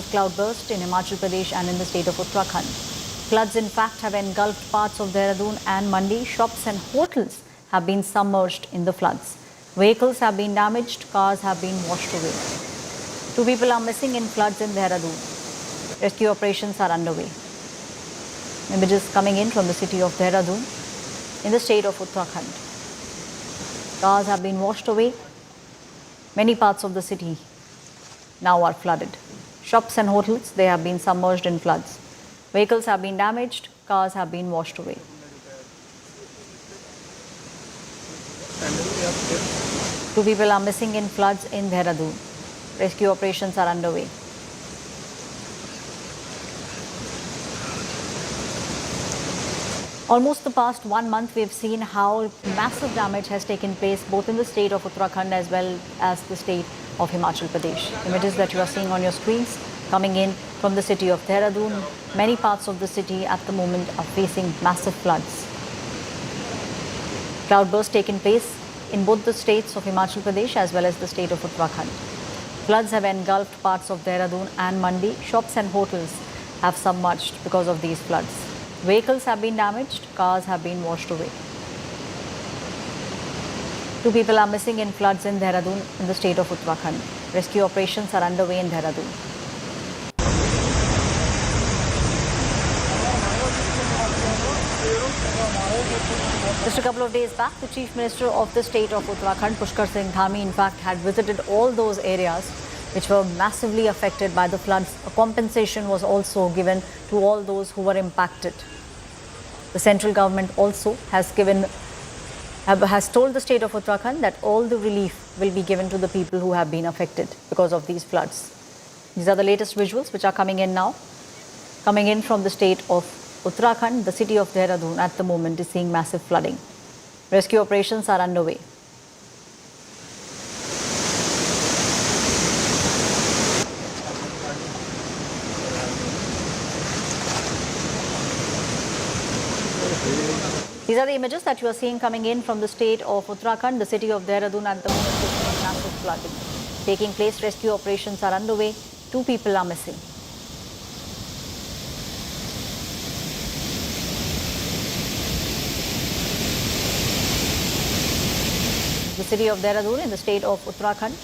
Cloudburst in Himachal Pradesh and in the state of Uttarakhand. Floods, in fact, have engulfed parts of Dehradun and Mandi. Shops and hotels have been submerged in the floods. Vehicles have been damaged, cars have been washed away. 2 people are missing in floods in Dehradun. Rescue operations are underway. Images coming in from the city of Dehradun in the state of Uttarakhand. Cars have been washed away. Many parts of the city now are flooded. Shops and hotels, they have been submerged in floods. Vehicles have been damaged, cars have been washed away. Two people are missing in floods in Dehradun. Rescue operations are underway. Almost the past 1 month, we have seen how massive damage has taken place both in the state of Uttarakhand as well as the state of Himachal Pradesh. Images that you are seeing on your screens coming in from the city of Dehradun. Many parts of the city at the moment are facing massive floods. Cloudburst taking place in both the states of Himachal Pradesh as well as the state of Uttarakhand. Floods have engulfed parts of Dehradun and Mandi. Shops and hotels have submerged because of these floods. Vehicles have been damaged, cars have been washed away. 2 people are missing in floods in Dehradun in the state of Uttarakhand. Rescue operations are underway in Dehradun. Just a couple of days back, the Chief Minister of the state of Uttarakhand, Pushkar Singh Dhami, in fact, had visited all those areas which were massively affected by the floods. A compensation was also given to all those who were impacted. The central government also has told the state of Uttarakhand that all the relief will be given to the people who have been affected because of these floods. These are the latest visuals which are coming in now. Coming in from the state of Uttarakhand, the city of Dehradun at the moment is seeing massive flooding. Rescue operations are underway. These are the images that you are seeing coming in from the state of Uttarakhand. The city of Dehradun at the moment is seeing massive flooding taking place. Rescue operations are underway. 2 people are missing. The city of Dehradun in the state of Uttarakhand.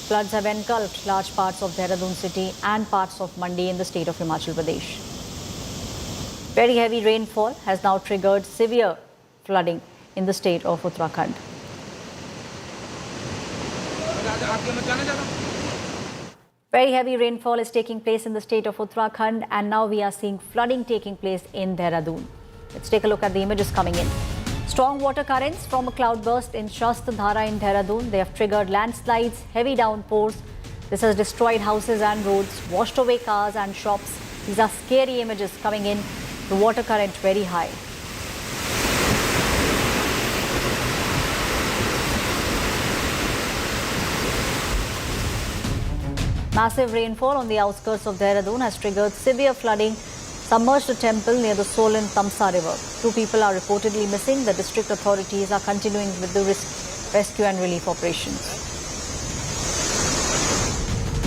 Floods have engulfed large parts of Dehradun city and parts of Mandi in the state of Himachal Pradesh. Very heavy rainfall has now triggered severe flooding in the state of Uttarakhand. Very heavy rainfall is taking place in the state of Uttarakhand, and now we are seeing flooding taking place in Dehradun. Let's take a look at the images coming in. Strong water currents from a cloudburst in Shastadhara in Dehradun. They have triggered landslides, heavy downpours. This has destroyed houses and roads, washed away cars and shops. These are scary images coming in. The water current very high. Massive rainfall on the outskirts of Dehradun has triggered severe flooding, submerged a temple near the Solin Tamsa river. 2 people are reportedly missing. The district authorities are continuing with the rescue and relief operations.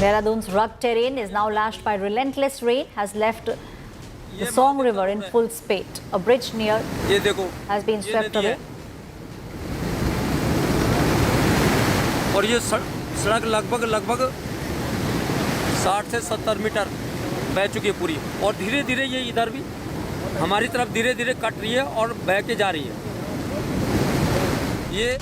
Dehradun's rugged terrain is now lashed by relentless rain, has left the Song River in full spate. A bridge near has been swept away. और ये सड़क लगभग 60 से 70 metre बह चुकी है पूरी, और धीरे धीरे ये इधर भी हमारी तरफ धीरे धीरे कट रही है और बह के जा रही है. ये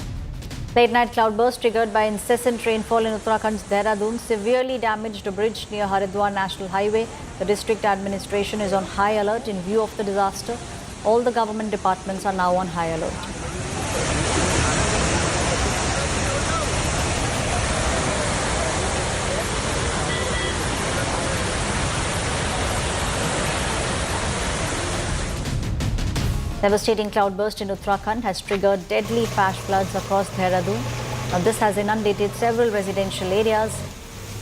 Late night cloudburst triggered by incessant rainfall in Uttarakhand's Dehradun severely damaged a bridge near Haridwar National Highway. The district administration is on high alert in view of the disaster. All the government departments are now on high alert. Devastating cloudburst in Uttarakhand has triggered deadly flash floods across Dehradun. Now, this has inundated several residential areas.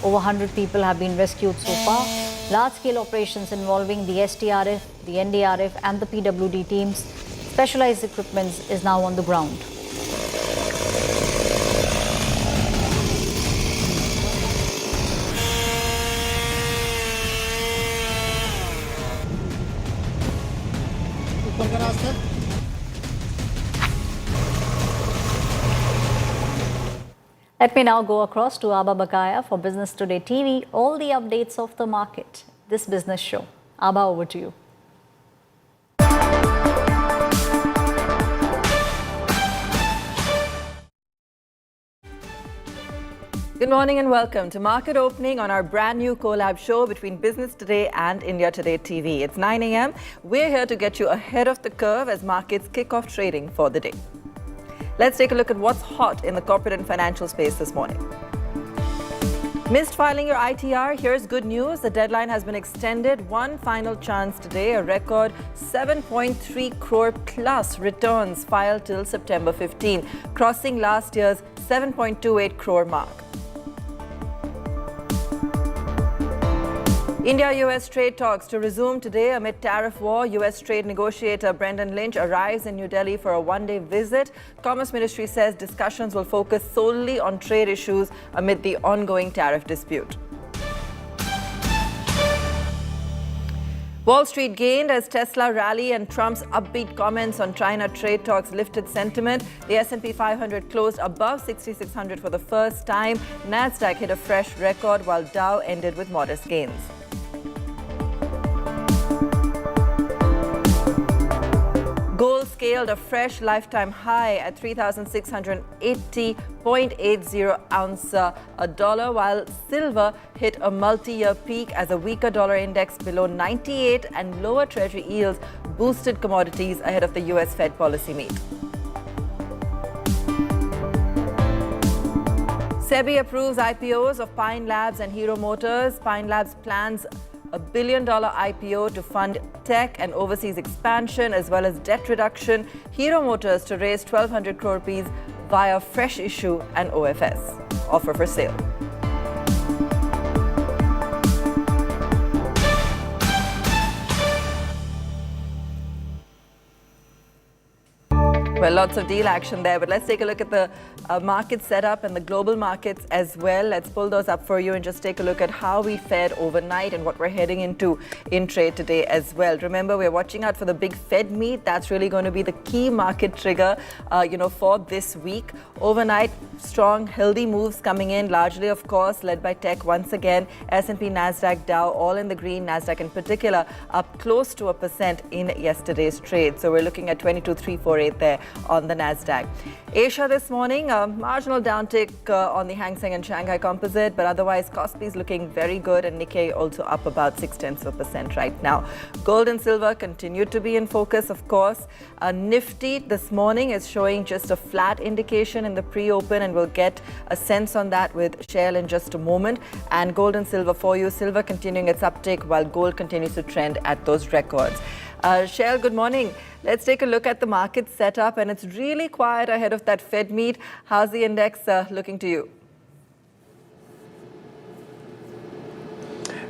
Over 100 people have been rescued so far. Large-scale operations involving the SDRF, the NDRF and the PWD teams. Specialized equipment is now on the ground. Let me now go across to Aabha Bakaya for Business Today TV, all the updates of the market, this business show. Aabha, over to you. Good morning and welcome to Market Opening on our brand new collab show between Business Today and India Today TV. It's 9 a.m. We're here to get you ahead of the curve as markets kick off trading for the day. Let's take a look at what's hot in the corporate and financial space this morning. Missed filing your ITR? Here's good news. The deadline has been extended. One final chance today. A record 7.3 crore plus returns filed till September 15, crossing last year's 7.28 crore mark. India-US trade talks to resume today amid tariff war. US trade negotiator Brendan Lynch arrives in New Delhi for a one-day visit. Commerce Ministry says discussions will focus solely on trade issues amid the ongoing tariff dispute. Wall Street gained as Tesla rally and Trump's upbeat comments on China trade talks lifted sentiment. The S&P 500 closed above 6,600 for the first time. Nasdaq hit a fresh record while Dow ended with modest gains. Gold scaled a fresh lifetime high at 3,680.80 ounce a dollar, while silver hit a multi-year peak as a weaker dollar index below 98 and lower treasury yields boosted commodities ahead of the US Fed policy meet. SEBI approves IPOs of Pine Labs and Hero Motors. Pine Labs plans a $1 billion IPO to fund tech and overseas expansion as well as debt reduction. Hero Motors to raise 1,200 crore rupees via fresh issue and OFS. Offer for sale. Well, lots of deal action there, but let's take a look at the market setup and the global markets as well. Let's pull those up for you and just take a look at how we fared overnight and what we're heading into in trade today as well. Remember, we're watching out for the big Fed meet. That's really going to be the key market trigger, for this week. Overnight, strong, healthy moves coming in, largely, of course, led by tech once again. S&P, Nasdaq, Dow, all in the green. Nasdaq in particular, up close to 1% in yesterday's trade. So we're looking at 22,348 there on the Nasdaq. Asia this morning, a marginal downtick on the Hang Seng and Shanghai Composite, but otherwise Kospi is looking very good and Nikkei also up about 0.6% right now. Gold and silver continued to be in focus, of course. Nifty this morning is showing just a flat indication in the pre-open, and we'll get a sense on that with Shell in just a moment. And gold and silver for you, silver continuing its uptick while gold continues to trend at those records. Shell, good morning. Let's take a look at the market setup, and it's really quiet ahead of that Fed meet. How's the index looking to you?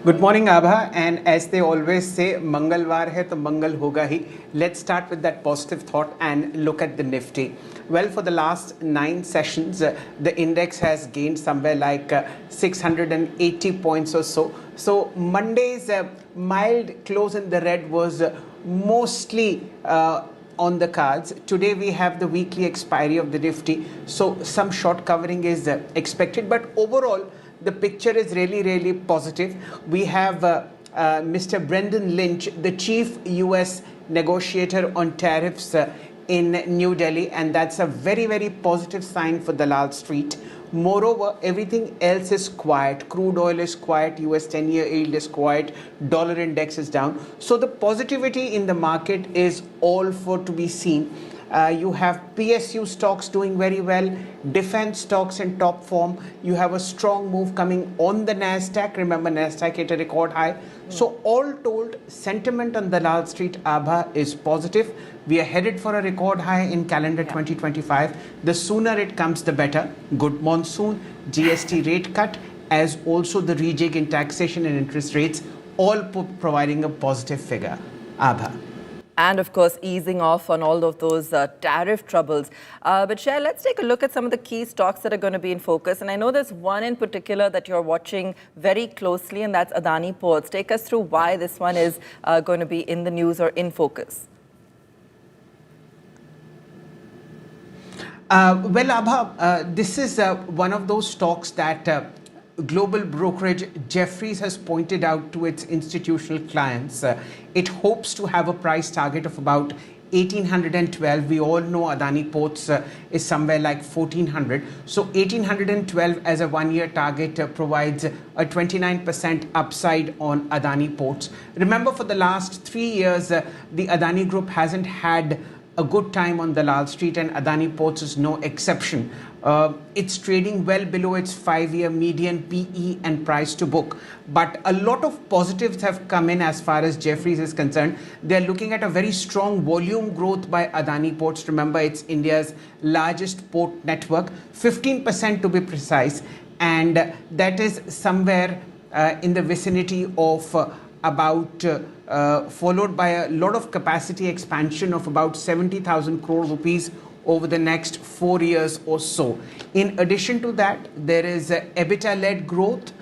Good morning, Aabha. And as they always say, Mangalwar hai to Mangal hoga hi. Let's start with that positive thought and look at the Nifty. Well, for the last 9 sessions, the index has gained somewhere like 680 points or so. So Monday's mild close in the red was mostly on the cards. Today we have the weekly expiry of the Nifty, so some short covering is expected, but overall the picture is really positive. We have Mr. Brendan Lynch, the chief US negotiator on tariffs in New Delhi, and that's a very positive sign for Dalal Street. Moreover, everything else is quiet. Crude oil is quiet, US 10-year yield is quiet, dollar index is down. So the positivity in the market is all for to be seen. You have PSU stocks doing very well, defense stocks in top form. You have a strong move coming on the Nasdaq. Remember, Nasdaq hit a record high. So all told, sentiment on Dalal Street, Aabha, is positive. We are headed for a record high in calendar 2025. The sooner it comes, the better. Good monsoon, GST rate cut, as also the rejig in taxation and interest rates, all providing a positive figure. Aabha. And of course, easing off on all of those tariff troubles. But Shell, let's take a look at some of the key stocks that are going to be in focus. And I know there's one in particular that you're watching very closely, and that's Adani Ports. Take us through why this one is going to be in the news or in focus. Well, Abha, this is one of those stocks that global brokerage Jefferies has pointed out to its institutional clients. It hopes to have a price target of about 1812. We all know Adani Ports is somewhere like 1400. So 1812 as a one-year target provides a 29% upside on Adani Ports. Remember, for the last 3 years, the Adani Group hasn't had a good time on Dalal Street, and Adani Ports is no exception. It's trading well below its 5-year median PE and price to book. But a lot of positives have come in as far as Jefferies is concerned. They're looking at a very strong volume growth by Adani Ports. Remember, it's India's largest port network, 15% to be precise. And that is somewhere in the vicinity of about followed by a lot of capacity expansion of about 70,000 crore rupees over the next 4 years or so. In addition to that, there is EBITDA-led growth,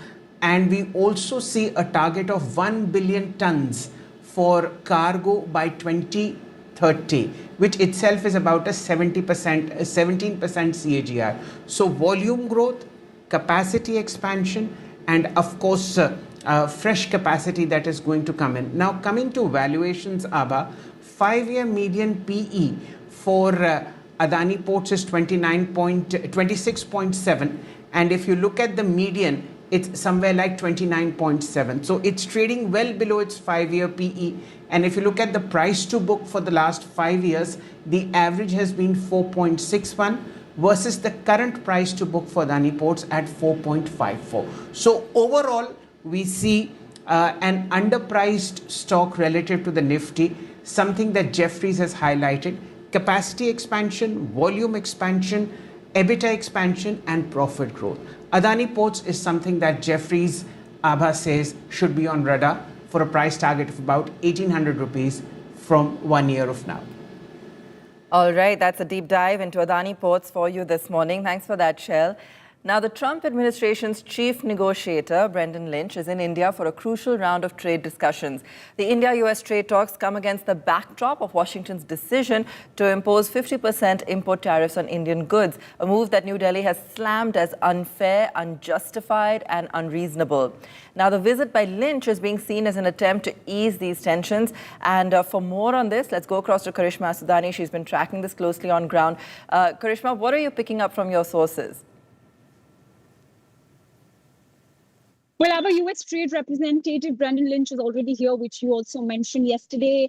and we also see a target of 1 billion tons for cargo by 2030, which itself is about a 17% CAGR. So volume growth, capacity expansion, and of course fresh capacity that is going to come in. Now, coming to valuations, Aabha, 5-year median PE for Adani Ports is 26.7, and if you look at the median, it's somewhere like 29.7. So it's trading well below its 5-year PE. And if you look at the price to book for the last 5 years, the average has been 4.61 versus the current price to book for Adani Ports at 4.54. So overall, we see an underpriced stock relative to the Nifty, something that Jefferies has highlighted: capacity expansion, volume expansion, EBITDA expansion, and profit growth. Adani Ports is something that Jefferies, Aabha says, should be on radar for a price target of about 1800 rupees from 1 year of now. All right, that's a deep dive into Adani Ports for you this morning. Thanks for that, Shell. Now, the Trump administration's chief negotiator, Brendan Lynch, is in India for a crucial round of trade discussions. The India-US trade talks come against the backdrop of Washington's decision to impose 50% import tariffs on Indian goods, a move that New Delhi has slammed as unfair, unjustified, and unreasonable. Now, the visit by Lynch is being seen as an attempt to ease these tensions. And for more on this, let's go across to Karishma Sudani. She's been tracking this closely on ground. Karishma, what are you picking up from your sources? Well, our US Trade Representative Brendan Lynch is already here, which you also mentioned yesterday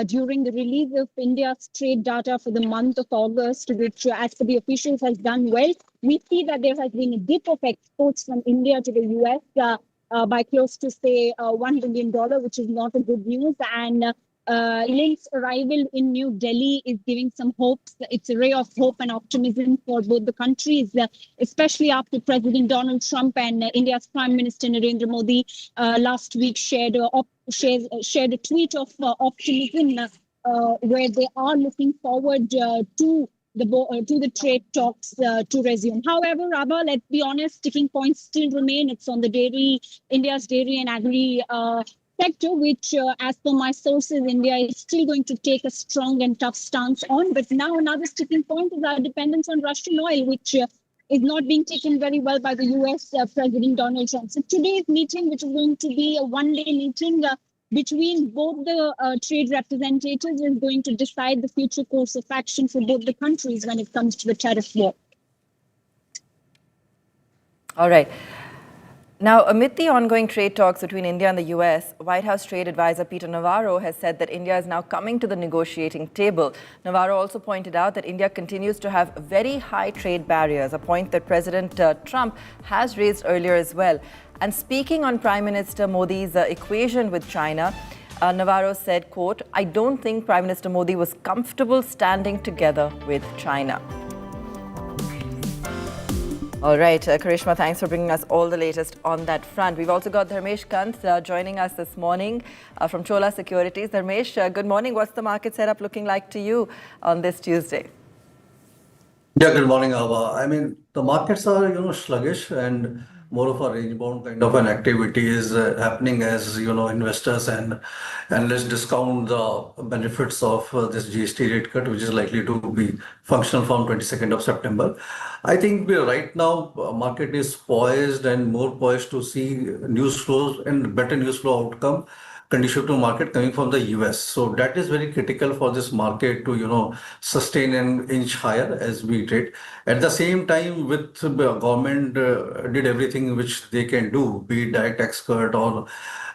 during the release of India's trade data for the month of August, which, as per the officials, has done well. We see that there has been a dip of exports from India to the US by close to, say, $1 billion, which is not a good news. And Lynch's arrival in New Delhi is giving some hopes. It's a ray of hope and optimism for both the countries, especially after President Donald Trump and India's Prime Minister Narendra Modi last week shared a tweet of optimism where they are looking forward to the trade talks to resume. However, Aabha, let's be honest, sticking points still remain. It's on the India's dairy and agri sector, which, as per my sources, India is still going to take a strong and tough stance on. But now another sticking point is our dependence on Russian oil, which is not being taken very well by the US President Donald Trump. So today's meeting, which is going to be a one-day meeting between both the trade representatives, is going to decide the future course of action for both the countries when it comes to the tariff war. All right. Now, amid the ongoing trade talks between India and the US, White House trade advisor Peter Navarro has said that India is now coming to the negotiating table. Navarro also pointed out that India continues to have very high trade barriers, a point that President Trump has raised earlier as well. And speaking on Prime Minister Modi's equation with China, Navarro said, quote, "I don't think Prime Minister Modi was comfortable standing together with China." All right, Karishma, thanks for bringing us all the latest on that front. We've also got Dharmesh Kant joining us this morning from Chola Securities. Dharmesh, good morning. What's the market setup looking like to you on this Tuesday? Yeah, good morning, Aabha. I mean, the markets are, sluggish, and more of a range-bound kind of an activity is happening as investors and analysts discount the benefits of this GST rate cut, which is likely to be functional from 22nd of September. I think right now market is poised and more poised to see news flows and better news flow outcome conducive to market coming from the US. So that is very critical for this market to, sustain and inch higher as we trade. At the same time, with government did everything which they can do, be it direct tax cut or,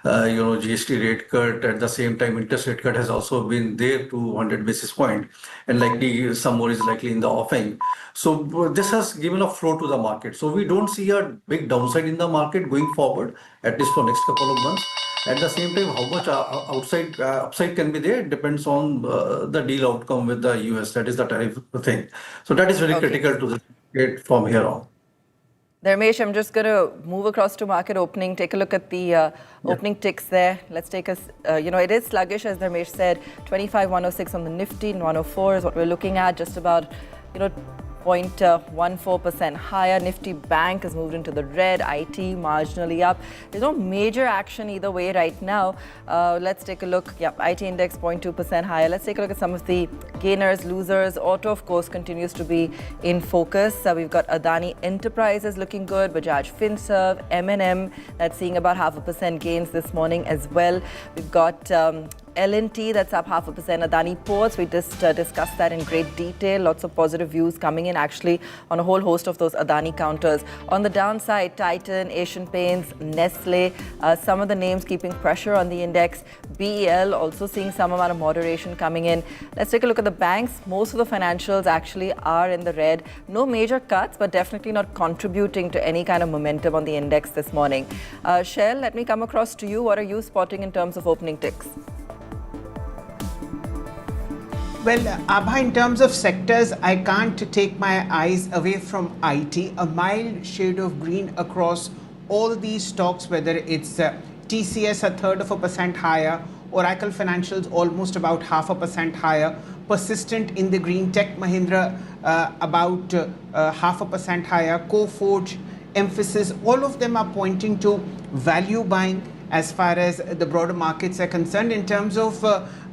GST rate cut. At the same time, interest rate cut has also been there to 100 basis point, and likely some more is likely in the offing. So this has given a flow to the market. So we don't see a big downside in the market going forward, at least for next couple of months. At the same time, how much upside can be there depends on the deal outcome with the US. That is the tariff thing. So that is very critical to the market from here on. Dharmesh, I'm just going to move across to market opening. Take a look at the opening ticks there. Let's take us, it is sluggish, as Dharmesh said. 25,106 on the Nifty and 104 is what we're looking at. Just about, 0.14% higher. Nifty Bank has moved into the red. IT marginally up. There's no major action either way right now. Let's take a look. Yeah, IT index 0.2% higher. Let's take a look at some of the gainers, losers. Auto, of course, continues to be in focus. We've got Adani Enterprises looking good. Bajaj Finserv, M&M, that's seeing about 0.5% gains this morning as well. We've got L&T, that's up 0.5%. Adani Ports, we just discussed that in great detail. Lots of positive views coming in actually on a whole host of those Adani counters. On the downside, Titan, Asian Paints, Nestle, some of the names keeping pressure on the index. BEL also seeing some amount of moderation coming in. Let's take a look at the banks. Most of the financials actually are in the red. No major cuts, but definitely not contributing to any kind of momentum on the index this morning. Shell, let me come across to you. What are you spotting in terms of opening ticks? Well, Aabha, in terms of sectors, I can't take my eyes away from IT. A mild shade of green across all these stocks, whether it's TCS 1/3% higher, Oracle Financials almost about 0.5% higher, Persistent in the green, Tech Mahindra about 0.5% higher, Coforge, Emphasis, all of them are pointing to value buying as far as the broader markets are concerned. In terms of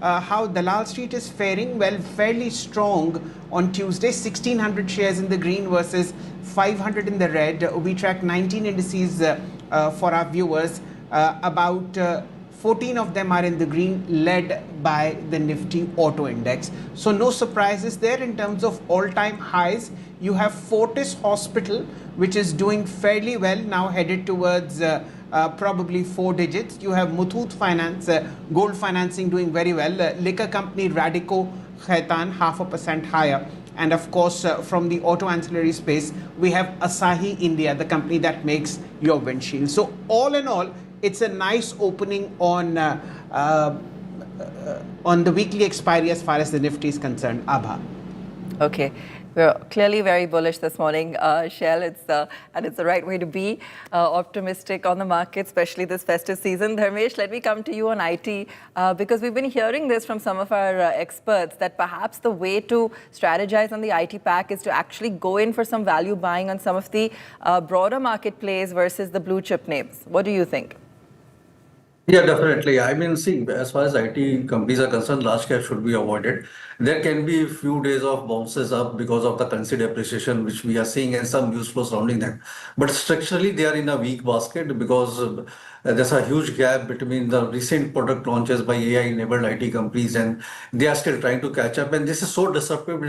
how Dalal Street is faring, well, fairly strong on Tuesday. 1,600 shares in the green versus 500 in the red. We track 19 indices for our viewers. About 14 of them are in the green, led by the Nifty Auto Index. So no surprises there. In terms of all-time highs, you have Fortis Hospital, which is doing fairly well, now headed towards probably 4 digits. You have Muthoot Finance, gold financing doing very well. Liquor company Radico Khaitan 0.5% higher. And of course, from the auto ancillary space, we have Asahi India, the company that makes your windshield. So all in all, it's a nice opening on the weekly expiry as far as the Nifty is concerned. Aabha. Okay. We're clearly very bullish this morning, Shell. And it's the right way to be optimistic on the market, especially this festive season. Dharmesh, let me come to you on IT, because we've been hearing this from some of our experts that perhaps the way to strategize on the IT pack is to actually go in for some value buying on some of the broader market plays versus the blue chip names. What do you think? Yeah, definitely. I mean, see, as far as IT companies are concerned, large cap should be avoided. There can be a few days of bounces up because of the currency depreciation, which we are seeing, and some news flow surrounding them. But structurally, they are in a weak basket because there's a huge gap between the recent product launches by AI-enabled IT companies, and they are still trying to catch up. And this is so disruptive.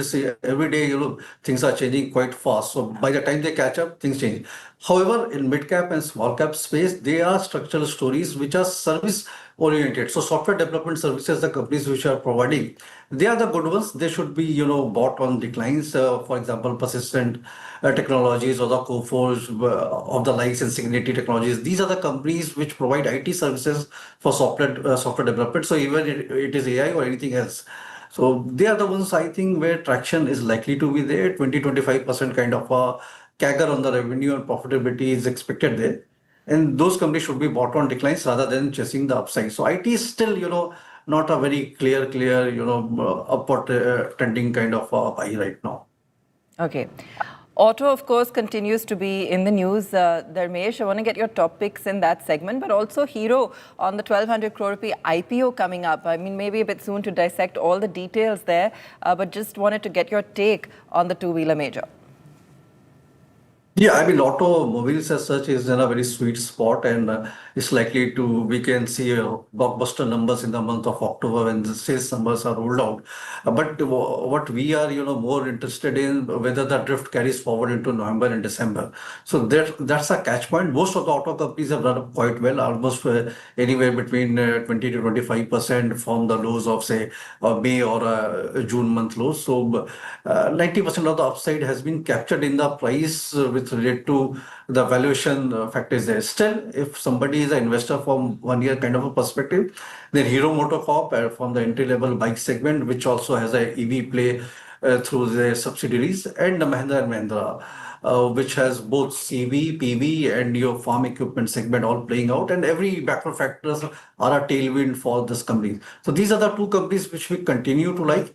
Every day, things are changing quite fast. So by the time they catch up, things change. However, in mid-cap and small-cap space, they are structural stories which are service-oriented. So software development services, the companies which are providing, they are the good ones. They should be, bought on declines. For example, Persistent Technologies or the Coforge of the likes and Signity Technologies. These are the companies which provide IT services for software development. So even it is AI or anything else. So they are the ones, I think, where traction is likely to be there. 20-25% kind of a CAGR on the revenue and profitability is expected there. And those companies should be bought on declines rather than chasing the upside. So IT is still, not a very clear, upward trending kind of buy right now. Okay. Auto, of course, continues to be in the news. Dharmesh, I want to get your top picks in that segment, but also Hero on the 1,200 crore rupee IPO coming up. I mean, maybe a bit soon to dissect all the details there, but just wanted to get your take on the two-wheeler major. Yeah, I mean, automobiles as such is in a very sweet spot, and it's likely to, we can see blockbuster numbers in the month of October when the sales numbers are rolled out. But what we are, more interested in whether the drift carries forward into November and December. So that's a catch point. Most of the auto companies have done up quite well, almost anywhere between 20 to 25% from the lows of, say, May or June month lows. So 90% of the upside has been captured in the price with relate to the valuation factors there. Still, if somebody is an investor from 1 year kind of a perspective, then Hero MotoCorp from the entry level bike segment, which also has a EV play through their subsidiaries, and Mahindra and Mahindra. Which has both CV, PV, and your farm equipment segment all playing out, and every macro factors are a tailwind for this company. So these are the two companies which we continue to like.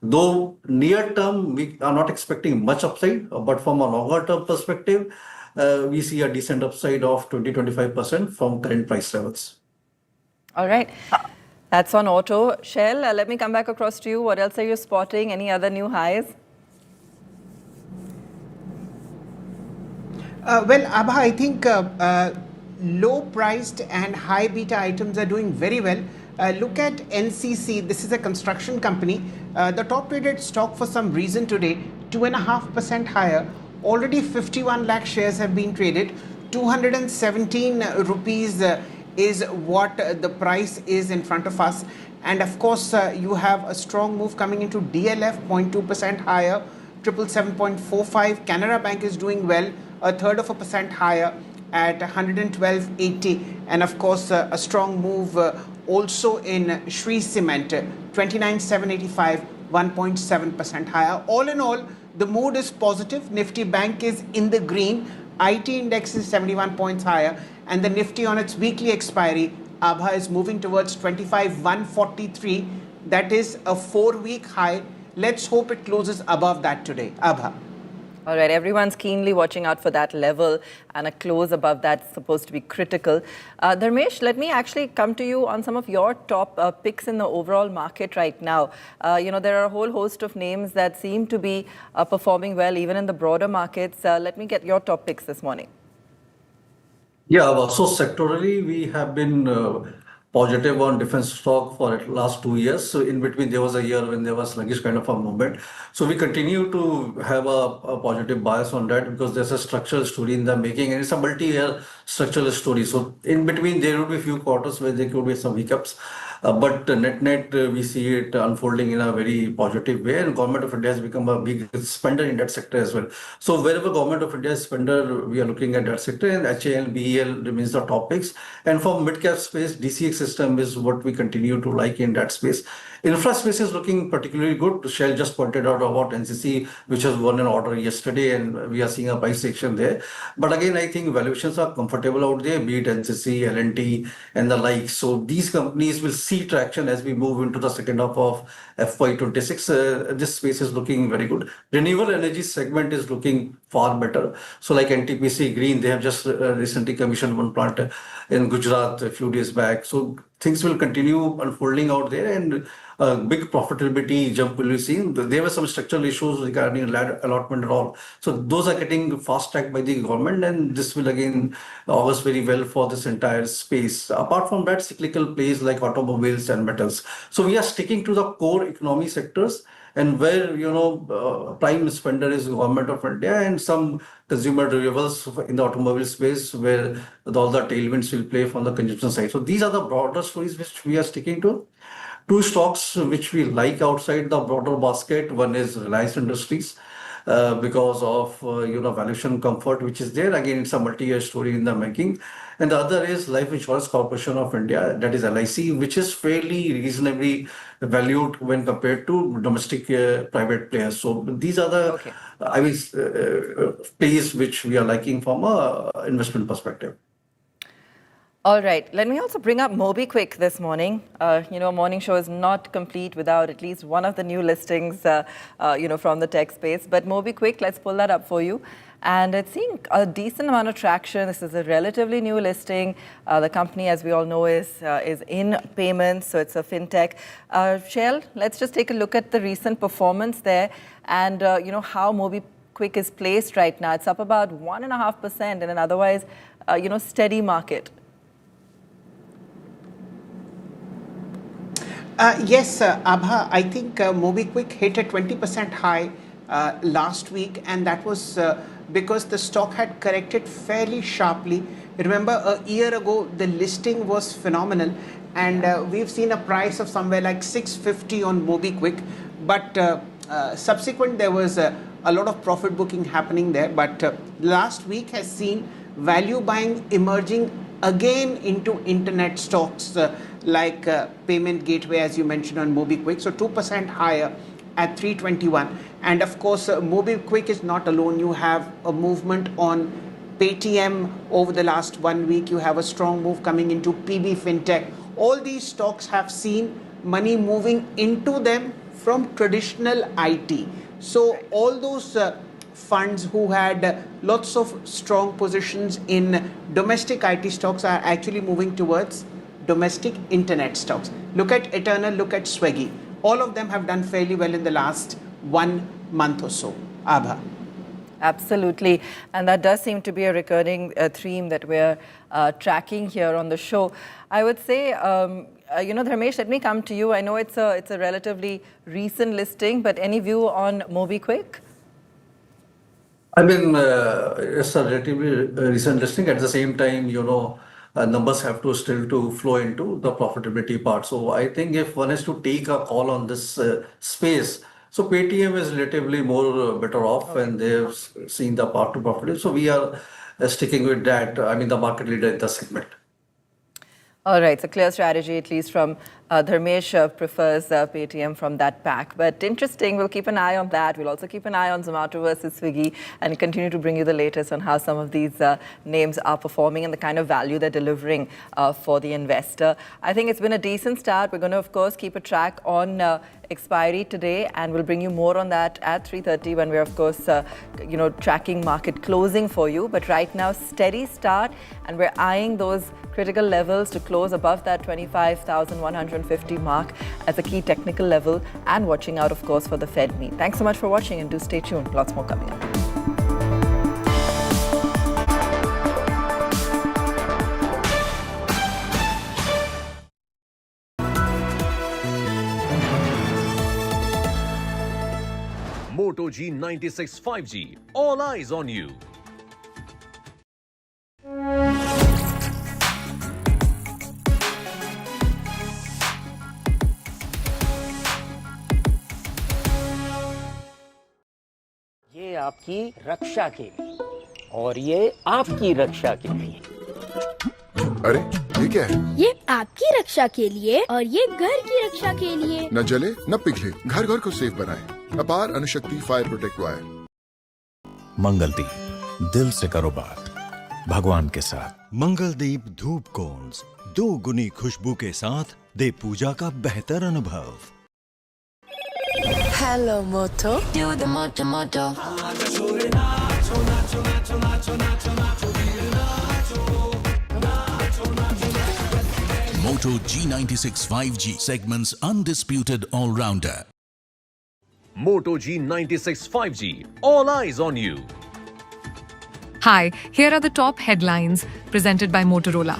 Though near term, we are not expecting much upside, but from a longer term perspective, we see a decent upside of 20-25% from current price levels. All right. That's on auto. Shell, let me come back across to you. What else are you spotting? Any other new highs? Well, Aabha, I think low-priced and high beta items are doing very well. Look at NCC. This is a construction company. The top-traded stock for some reason today, 2.5% higher. Already 51 lakh shares have been traded. 217 rupees is what the price is in front of us. And of course, you have a strong move coming into DLF, 0.2% higher. 777.45. Canara Bank is doing well, 1/3% higher at 112.80, and of course a strong move also in Shree Cement, 29,785, 1.7% higher. All in all, the mood is positive. Nifty Bank is in the green. IT index is 71 points higher, and the Nifty on its weekly expiry, Aabha, is moving towards 25,143. That is a 4-week high. Let's hope it closes above that today. Aabha. All right, everyone's keenly watching out for that level, and a close above that's supposed to be critical. Dharmesh, let me actually come to you on some of your top picks in the overall market right now. There are a whole host of names that seem to be performing well, even in the broader markets. Let me get your top picks this morning. Yeah, so sectorally, we have been positive on defense stock for the last 2 years. So in between, there was a year when there was sluggish kind of a movement. So we continue to have a positive bias on that because there's a structural story in the making, and it's a multi-year structural story. So in between, there will be a few quarters where there could be some hiccups. But net, we see it unfolding in a very positive way, and Government of India has become a big spender in that sector as well. So wherever Government of India is spender, we are looking at that sector, and HAL, BEL remains the topics. And for mid-cap space, DCX system is what we continue to like in that space. Infra space is looking particularly good. Shell just pointed out about NCC, which has won an order yesterday, and we are seeing a price action there. But again, I think valuations are comfortable out there, be it NCC, L&T, and the like. So these companies will see traction as we move into the second half of FY26. This space is looking very good. Renewable energy segment is looking far better. So like NTPC Green, they have just recently commissioned one plant in Gujarat a few days back. So things will continue unfolding out there, and big profitability jump will be seen. There were some structural issues regarding land allotment and all. So those are getting fast-tracked by the government, and this will again augurs very well for this entire space. Apart from that, cyclical plays like automobiles and metals. So we are sticking to the core economy sectors, and where prime spender is Government of India, and some consumer durables in the automobile space where all the tailwinds will play from the consumption side. So these are the broader stories which we are sticking to. Two stocks which we like outside the broader basket. One is Reliance Industries because of valuation comfort which is there. Again, it's a multi-year story in the making. And the other is Life Insurance Corporation of India, that is LIC, which is fairly reasonably valued when compared to domestic private players. So these are the plays which we are liking from a investment perspective. All right. Let me also bring up MobiKwik this morning. Morning show is not complete without at least one of the new listings, from the tech space. But MobiKwik, let's pull that up for you. And it's seeing a decent amount of traction. This is a relatively new listing. The company, as we all know, is in payments, so it's a fintech. Shell, let's just take a look at the recent performance there and, how MobiKwik is placed right now. It's up about 1.5% in an otherwise, steady market. Yes, Aabha, I think MobiKwik hit a 20% high last week, and that was because the stock had corrected fairly sharply. Remember, a year ago, the listing was phenomenal, and we've seen a price of somewhere like 650 on MobiKwik, but subsequent there was a lot of profit booking happening there, but last week has seen value buying emerging again into internet stocks like payment gateway, as you mentioned, on MobiKwik, so 2% higher at 321. And of course, MobiKwik is not alone. You have a movement on Paytm over the last 1 week. You have a strong move coming into PB Fintech. All these stocks have seen money moving into them from traditional IT. So all those funds who had lots of strong positions in domestic IT stocks are actually moving towards domestic internet stocks. Look at Eternal, look at Swiggy. All of them have done fairly well in the last 1 month or so. Aabha. Absolutely. And that does seem to be a recurring theme that we're tracking here on the show. I would say, Dharmesh, let me come to you. I know it's a relatively recent listing, but any view on MobiKwik? I mean, it's a relatively recent listing. At the same time, numbers have to still to flow into the profitability part. So I think if one is to take a call on this space, so Paytm is relatively more better off, and they've seen the path to profitability. So we are sticking with that. I mean, the market leader in the segment. All right, so clear strategy, at least from Dharmesh prefers Paytm from that pack. But interesting, we'll keep an eye on that. We'll also keep an eye on Zomato versus Swiggy and continue to bring you the latest on how some of these names are performing and the kind of value they're delivering for the investor. I think it's been a decent start. We're going to, of course, keep a track on expiry today, and we'll bring you more on that at 3:30 when we're, of course, tracking market closing for you. But right now, steady start, and we're eyeing those critical levels to close above that 25,150 mark as a key technical level, and watching out, of course, for the Fed meet. Thanks so much for watching, and do stay tuned. Lots more coming up. Moto G96 5G. All eyes on you. ये आपकी रक्षा के लिए और ये आपकी रक्षा के लिए। अरे ये क्या है? ये आपकी रक्षा के लिए और ये घर की रक्षा के लिए। न जले न पिघले, घर घर को सेफ बनाएं। अपार अनुशक्ति फायर प्रोटेक्ट वायर। मंगलदीप, दिल से करो बात भगवान के साथ। मंगलदीप धूप कोन्स 2 गुनी खुशबू के साथ दे पूजा का बेहतर अनुभव। Hello Moto, do the Moto Moto. Moto G96 5G, segment's undisputed all-rounder. Moto G96 5G. All eyes on you. Hi, here are the top headlines presented by Motorola.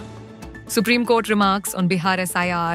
Supreme Court remarks on Bihar SIR.